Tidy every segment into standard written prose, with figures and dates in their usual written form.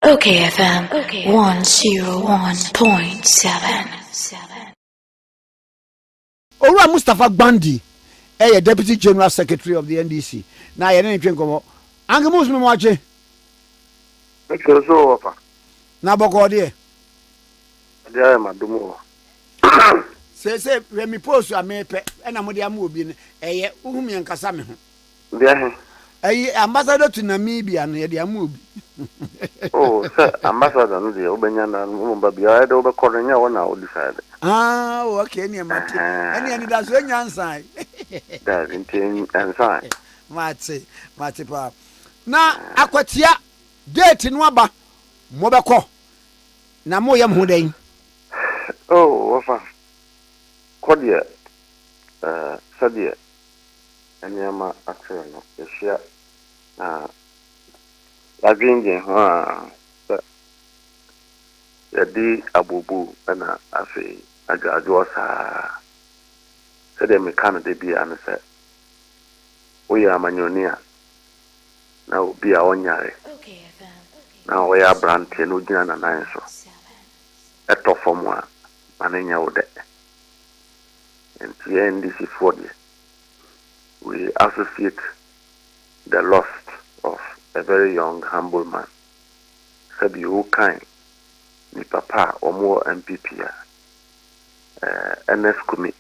OKFM 101.7. Ora Mustapha Gbandi, Deputy General Secretary of the NDC. Now you're in Trinkomo. Ange Muslim watch. So offer. Now boko there. There am adumo. Say when me post you me pe na mo dia mo bi no uhumi nkasa me ho. There. Ambassador to Namibia no ye dia mo bi. Oh, sir, ambassador no dey obenya na mo ba bia dey obekọrọ nya wona o decide. Ah, okay, ni mate. Any that so nyansan. That intin answer. Mate pa. Na akwatia date no aba mo beko. Na mo yam ho den. Oh, offer. Kodia sadia anyama actually no ehia agenge yadi abubu na afi agajo sa sede me kan de bia no se oya amanyonia na obi a onyare na oya brand no gina na nan so etofom a manenya wo de. And here in this body, we associate the loss of a very young, humble man. Sabi kind, ni papa or more NPP, Ernest Kumi,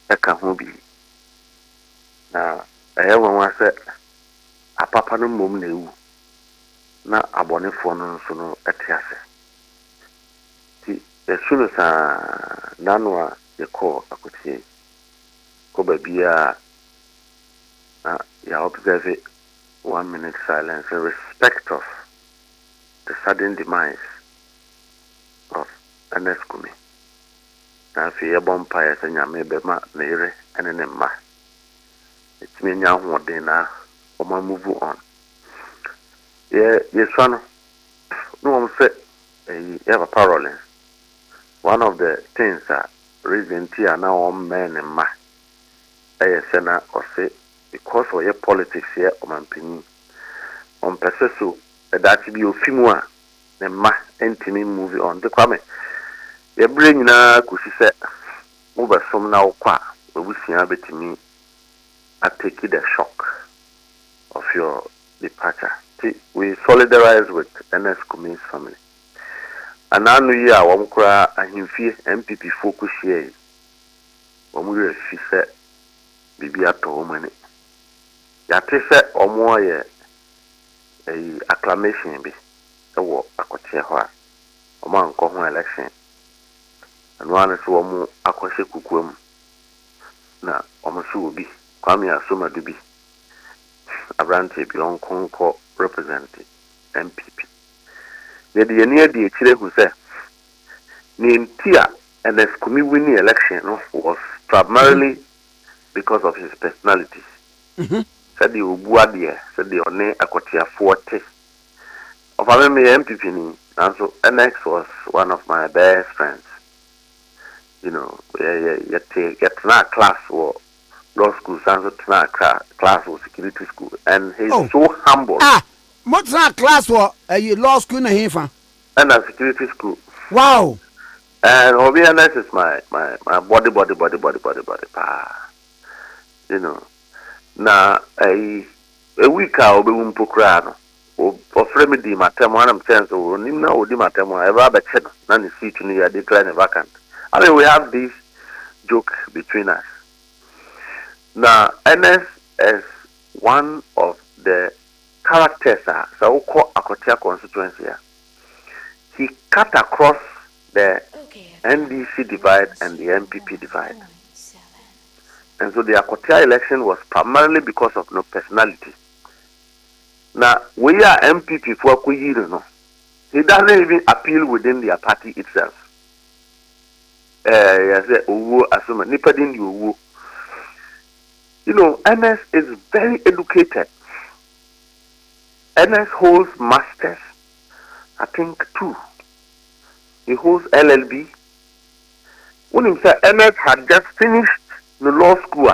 Eka Hubi. Now, everyone said, a papa no mum ne na abone phone no etiase. As soon as nanwa yeko AKWATIA ko babia ya observe 1 minute silence in respect of the sudden demise of Ernest Kumi. Na fi yebompa ya senya mebema na ire ene ne ma. Etimi nya hoden na o ma move on. Yeswano no am say have a parallel. One of the things that recently are now men and ma. Sena or say because of your politics here on Mampini on Peseso that be your film the ma entity movie on the Kwame. You bring na kusi say over some now kwa we see to me I take it the shock of your departure. See, we solidarize with Ernest Kumi's family. And now we are one cry and NPP focus here. When we she said, "Bibi at home and ya said or more a acclamation be a war AKWATIA hoa or man come election and one is one more AKWATIA kukum na almost will be Kwame Asumadu be a branch beyond Concord representing NPP. The near the Chile who said, Nintia and the Kumi winning election was primarily because of his personality. Said the Ubuadia, said the One AKWATIA 40. Of our MPP, and so NX was one of my best friends. You know, get na class or law school, and class or security school, and he's so humble. What's that class or a law school na hifa? And a security school. Wow. And Ernest is my body. You know. Na a week I'll be umpokrano. Or frame di matem one am sense or nimna or di matem ever be check none see to near decline vacant. I mean we have this joke between us. Now Ernest is one of the characters so called AKWATIA constituency. He cut across the NDC divide and the NPP divide. And so the AKWATIA election was primarily because of no personality. Now, we are MPP for no. He doesn't even appeal within their party itself. You know, Ernest is very educated. Ernest holds masters, I think 2. He holds LLB. When he said Ernest had just finished the law school,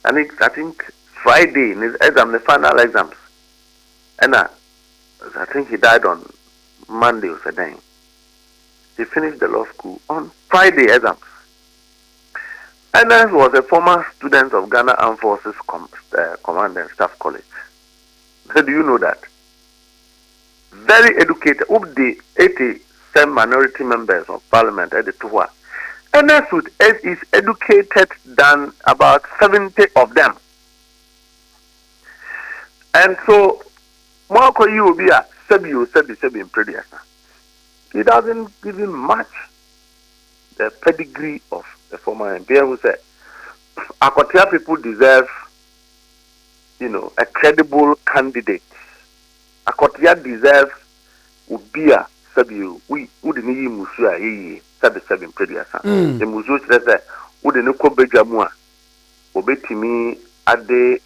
and I think Friday in his exam, the final exams, and I think he died on Monday or something. He finished the law school on Friday exams. Ernest was a former student of Ghana Armed Forces Command and Staff College. Do you know that? Very educated. Of the 87 minority members of parliament at the Tuhua, Ernest is educated than about 70 of them. And so, Marco, you will be a Sebi in previous. He doesn't give him much the pedigree of the former MP who said, AKWATIA people deserve, a credible candidate. AKWATIA deserves Ubia Sebi, we wouldn't need Musua, Sebi in previous. The Musu says, wouldn't know Bejamua, Obetimi Ade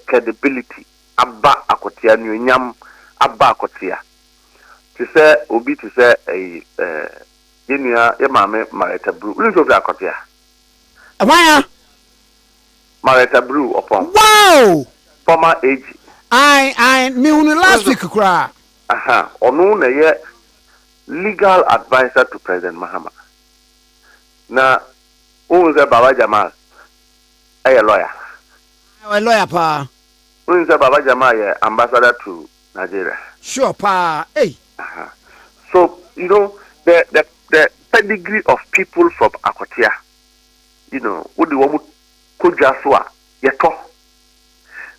credibility, Abba AKWATIA, Nyam, Abba AKWATIA. To say, Obi to say, Yemame Marita Brew. Listen to AKWATIA. Why? Marita Brew upon. Wow! Former age. I me last week cry. Onu na legal advisor to President Mahama. Na unze Baba Jamal a lawyer. A lawyer pa. Unze Baba Jamal ambassador to Nigeria. Sure pa. Hey. So the pedigree of people from AKWATIA. What the woman could just yeto.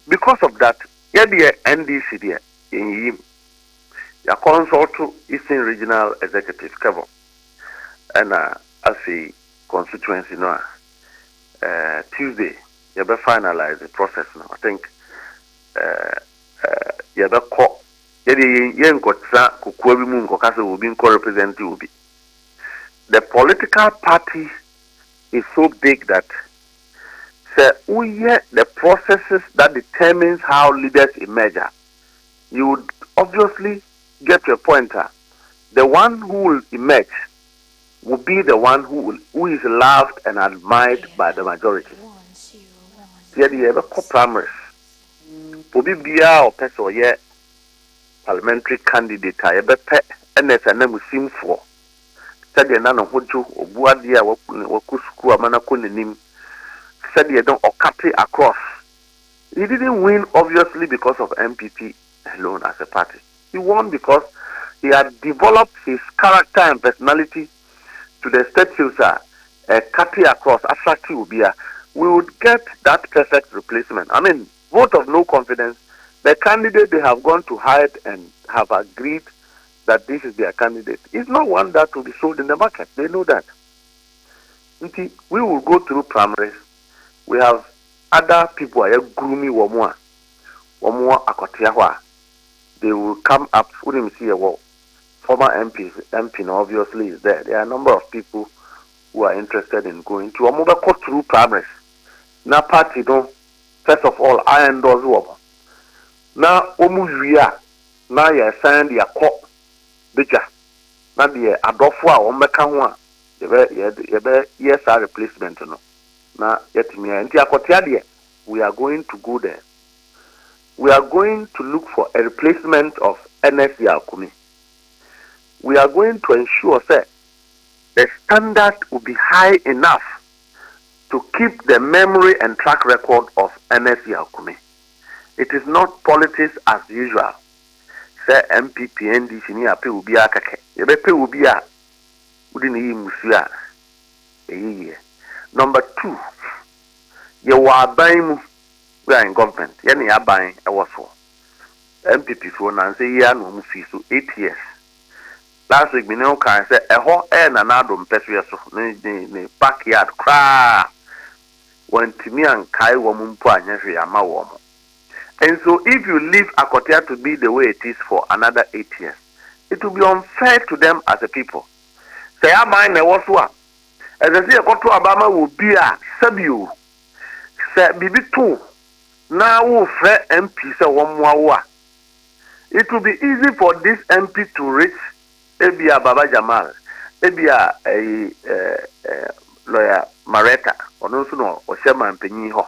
Because of that, the NDC there in him. Ya consult to Eastern Regional Executive Kevin and as a constituency Tuesday you better finalize the process now. I think you better call the political party is so big that the processes that determines how leaders emerge. You would obviously get to a pointer. The one who will emerge will be the one who is loved and admired by the majority. You have a primaries. Obi bia or person or parliamentary candidate I be Ernest and them seem for. Said the nano hoju obuadia waku school amana ko nenim. Said they don't okate across. He didn't win obviously because of NPP alone as a party. He won because he had developed his character and personality to the status cutting across attractive ubia. We would get that perfect replacement. I mean, vote of no confidence. The candidate they have gone to hide and have agreed that this is their candidate is not one that will be sold in the market. They know that. We will go through primaries. We have other people are gloomy wamua AKWATIA. They will come up. Wouldn't see a wall. Former MP obviously is there. There are a number of people who are interested in going to go through primaries. Now party first of all I endorse woman. Now omuya now you sign the accord bigger. Now the adofwa omeka ho a yes replacement no. Now yet me anti AKWATIA there. We are going to go there. We are going to look for a replacement of Ernest. We are going to ensure that the standard will be high enough to keep the memory and track record of Ernest. It is not politics as usual. Say NPP, NDC, ni ape ubi akake. Yebe pe ubi a udini yi musuya. Number 2, ye wa aban we are in government. Yani aban e so. NPP so na say ya no mu fi so 8 years. Last week, we can say a whole and another peso ne backyard cry. When Timmy and Kai woman point yama woman. And so if you leave AKWATIA to be the way it is for another 8 years, it will be unfair to them as a people. Say I mind the was one. As I say, Obama will be a Sabu. Say BB2. Now we'll fret MP say one more. It will be easy for this MP to reach Ebia Baba Jamal, Ebia a lawyer Mareta, or no sooner or Sherman Penny ho.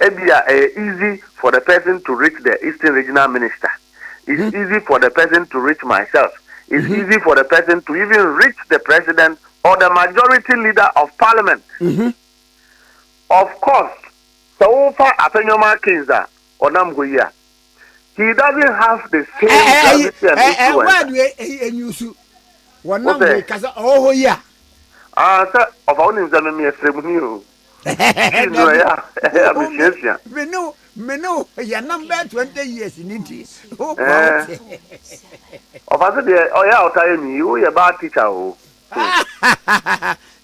easy for the person to reach the Eastern Regional Minister. It's easy for the person to reach myself. It's easy for the person to even reach the president or the majority leader of parliament. Of course, so far Apenyoma Kinza or Namgoya, he doesn't have the same gravity and influence. Oh yeah. Sir, of our names, I'm a ceremony. Me your number 20 years in India. Oh, of other day, oh, yeah, I'll tell me, you are a bad teacher.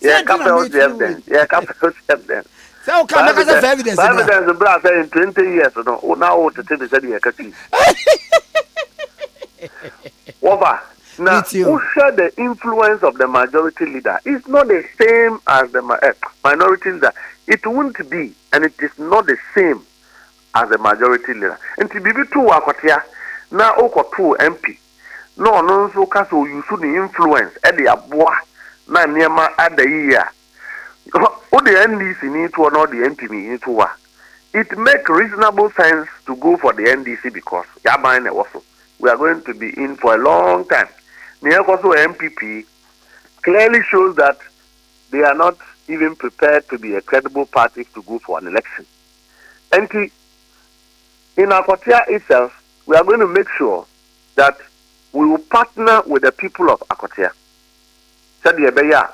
Yeah, couple of them. Yeah, couple of them. So, come back as a evidence. Evidence of brass in 20 years or no, now to tell the city. Over. Now, who share the influence of the majority leader is not the same as the minority leader. It won't be, and it is not the same as the majority leader. And to be two AKWATIA, now oko two MP. No, so caso you should influence at the abwa na niema at the year. O the NDC need to or not the MP need to. It makes reasonable sense to go for the NDC because we are going to be in for a long time. Also NPP clearly shows that they are not even prepared to be a credible party to go for an election. And in AKWATIA itself, we are going to make sure that we will partner with the people of AKWATIA. Said Yebeya,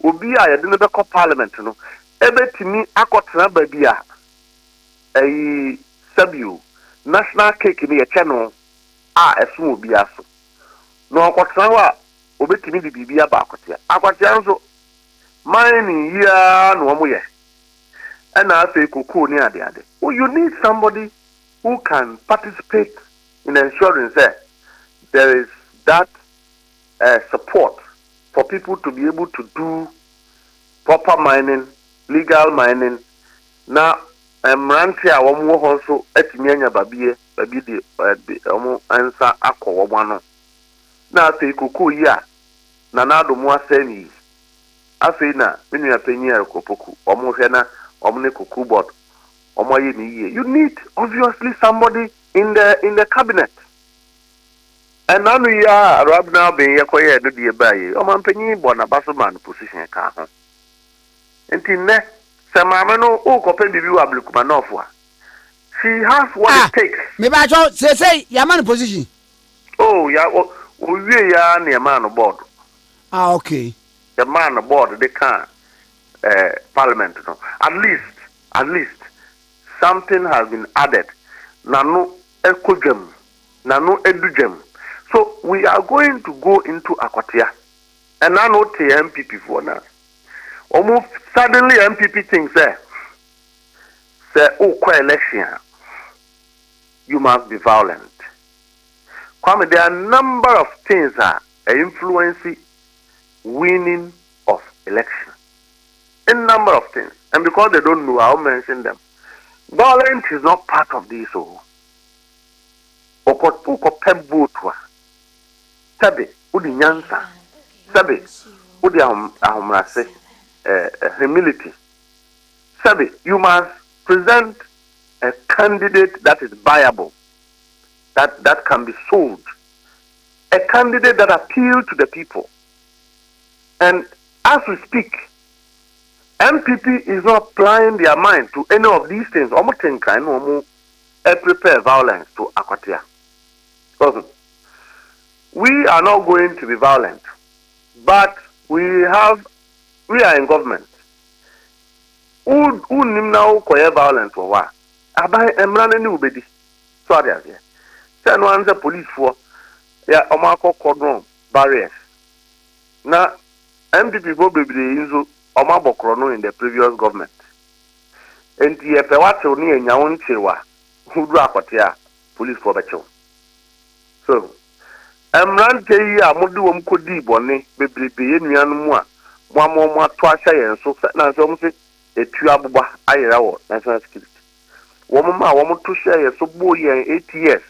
Ubi a Yadinabeko Parliament, no, Ebetini AKWATIA Babia, a Sabu, national cake in the channel, Asumadu Biaso. No AKWATIA, Obetini Bibia Bakotia. AKWATIA so mining here no moye. And I say kuku ni ade. Oh, you need somebody who can participate in ensuring that there is that support for people to be able to do proper mining, legal mining. Now, Rantia wamu also etimianya babi di answer ako wano. Na say kuku ya na nado mwa seni. Afe na minu ya penye ya kopoku omu hena omne kuku bot omu ye ni ye. You need obviously somebody in the cabinet. And now we are Arab now being a quiet do the bay. Oman penny bona basoman position ka ho. Enti ne samamano o kope bibi wa blukumanofwa. She has what it takes. Me ba jo say yaman position. Oh ya we ya na man board. Ah okay. The man board they can parliament no. At least something has been added. Nano ekojam. Nano edujam. So we are going to go into AKWATIA. And I know the MPP for now. Almost suddenly MPP thinks say election. You must be violent. Kwame, there are a number of things that influence winning of election. A number of things. And because they don't know, I'll mention them. Violence is not part of this. Sabe, udi nyansa. Sabe, udi ahumrase, humility. Sabe, you must present a candidate that is viable, that can be sold, a candidate that appeals to the people. And as we speak, MPP is not applying their mind to any of these things. Almost think I know prepare violence to AKWATIA. We are not going to be violent, but we are in government. Who now quite violent for what? Abai emrane ni ubedi. Sorry as here. Say no answer police for ya omako cordon barriers. Na MPP go be inzo omabokro no in the previous government. Enti ye pe wate oni enya wonchewa. Hudu AKWATIA police for becho. So Emrante yi a modi wom kodi bone bebrebe ye nuanu a mo ato ahya yen so na so mo se etu abuba ayera wo national security wom ma wom to hya ye so bo yen 8 years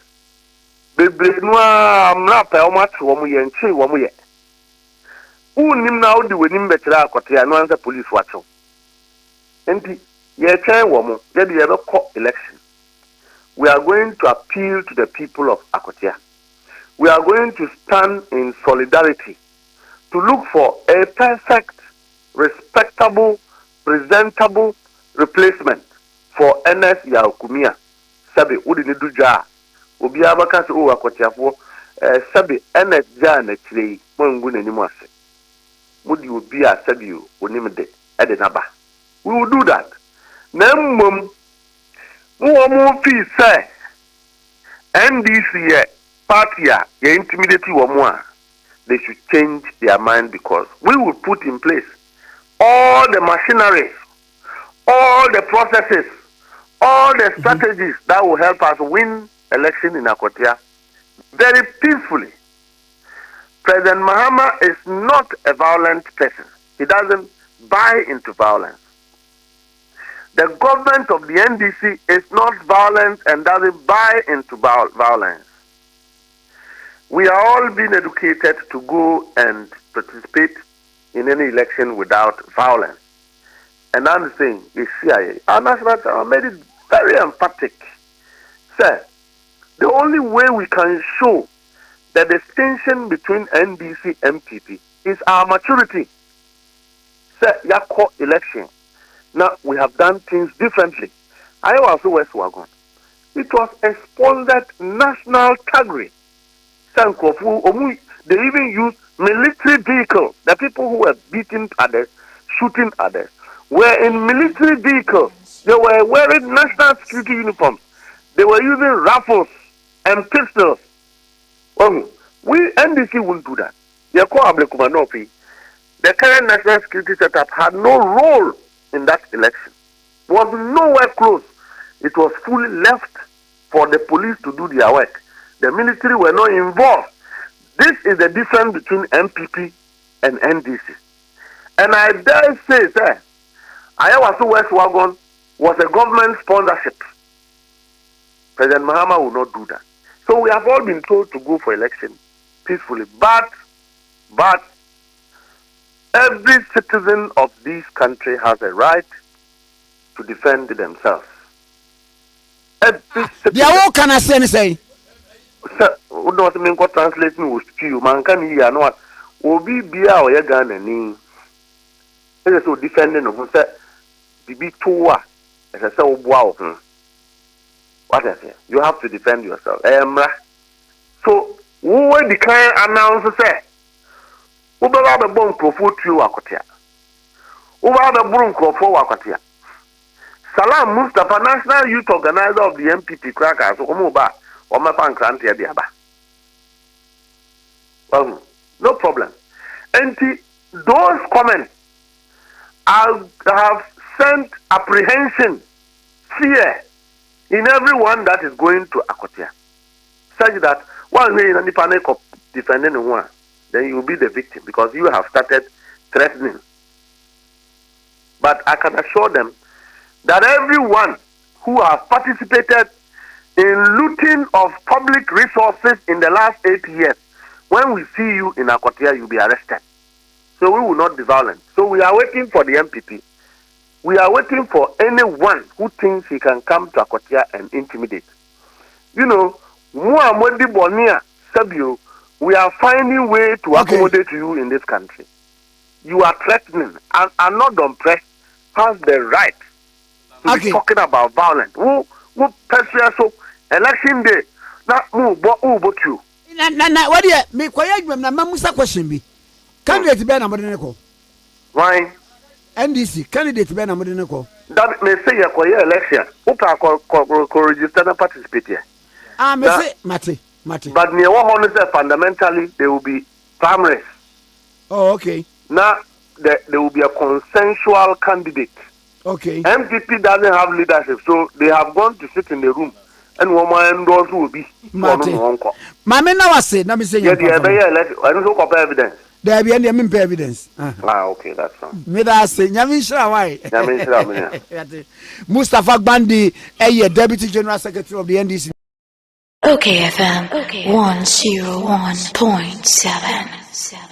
bebre no a mra pa wom ate wom yen chi wom ye unim na odi wenim betira AKWATIA no ansa police wacho enti election. We are going to appeal to the people of AKWATIA. We are going to stand in solidarity to look for a perfect, respectable, presentable replacement for Ernest Yaokumia. Sabi udini duja obi abaka se o AKWATIA fo sabi Ernest Jana chire mo ngu nanimu ase. Mudi obi a sabi onim de ede naba. We will do that. Na mmom mo fi say NDC party ye intimidate wo a they should change their mind because we will put in place all the machinery, all the processes, all the strategies that will help us win election in AKWATIA very peacefully. President Mahama is not a violent person. He doesn't buy into violence. The government of the NDC is not violent and doesn't buy into violence. We are all being educated to go and participate in any election without violence. And I'm saying, our national I made it very emphatic. Sir, the only way we can show the distinction between NDC and NPP is our maturity. Sir, Yako election. Now, we have done things differently. I was West Wagon. It was a sponsored national category. They even used military vehicles. The people who were beating others, shooting others, were in military vehicles. They were wearing national security uniforms. They were using rifles and pistols. We NDC wouldn't do that. The current national security setup had no role in that election. Was nowhere close. It was fully left for the police to do their work. The military were not involved. This is the difference between NPP and NDC. And I dare say, sir, Ayawaso West Wagon was a government sponsorship. President Mahama will not do that. So we have all been told to go for election peacefully. But every citizen of this country has a right to defend themselves. Every citizen. What can I say? Sir, what does mean? What translate me with you? Man can hear no. Obi bia or Ghana ni. They so defending of say bibi towa. As I say oboa of. What I say? You have to defend yourself. So who the kind announce say? Who be the bomb crofo tu AKWATIA? Who be the bomb crofo AKWATIA? Salam Mustapha, National Youth Organizer of the NPP crackers. Omoba. No problem. And those comments have sent apprehension, fear in everyone that is going to AKWATIA. Such that one way in the panic of defending one, then you will be the victim because you have started threatening. But I can assure them that everyone who has participated in looting of public resources in the last 8 years, when we see you in AKWATIA, you'll be arrested. So we will not be violent. So we are waiting for the NPP. We are waiting for anyone who thinks he can come to AKWATIA and intimidate. You know, we are finding way to accommodate you in this country. You are threatening, and are not Press has the right to be talking about violence. Who so election day na move you. What do you me quiet na mamusa question bi. Candidate be na modene ko. Why? NDC candidate be na modene ko. That may say ya quiet election. Who can register and participate here? Me say mate. But near one fundamentally there will be primaries. Oh, okay. Now there will be a consensual candidate. Okay. NPP doesn't have leadership, so they have gone to sit in the room, and one those will be. Mame na wase na me say yeah, I don't know evidence. There be any evidence. Okay, that's fine. Me da say nyame shira why. Nyame shira me. Mustapha Gbandi, Deputy General Secretary of the NDC. Okay, FM 101.7.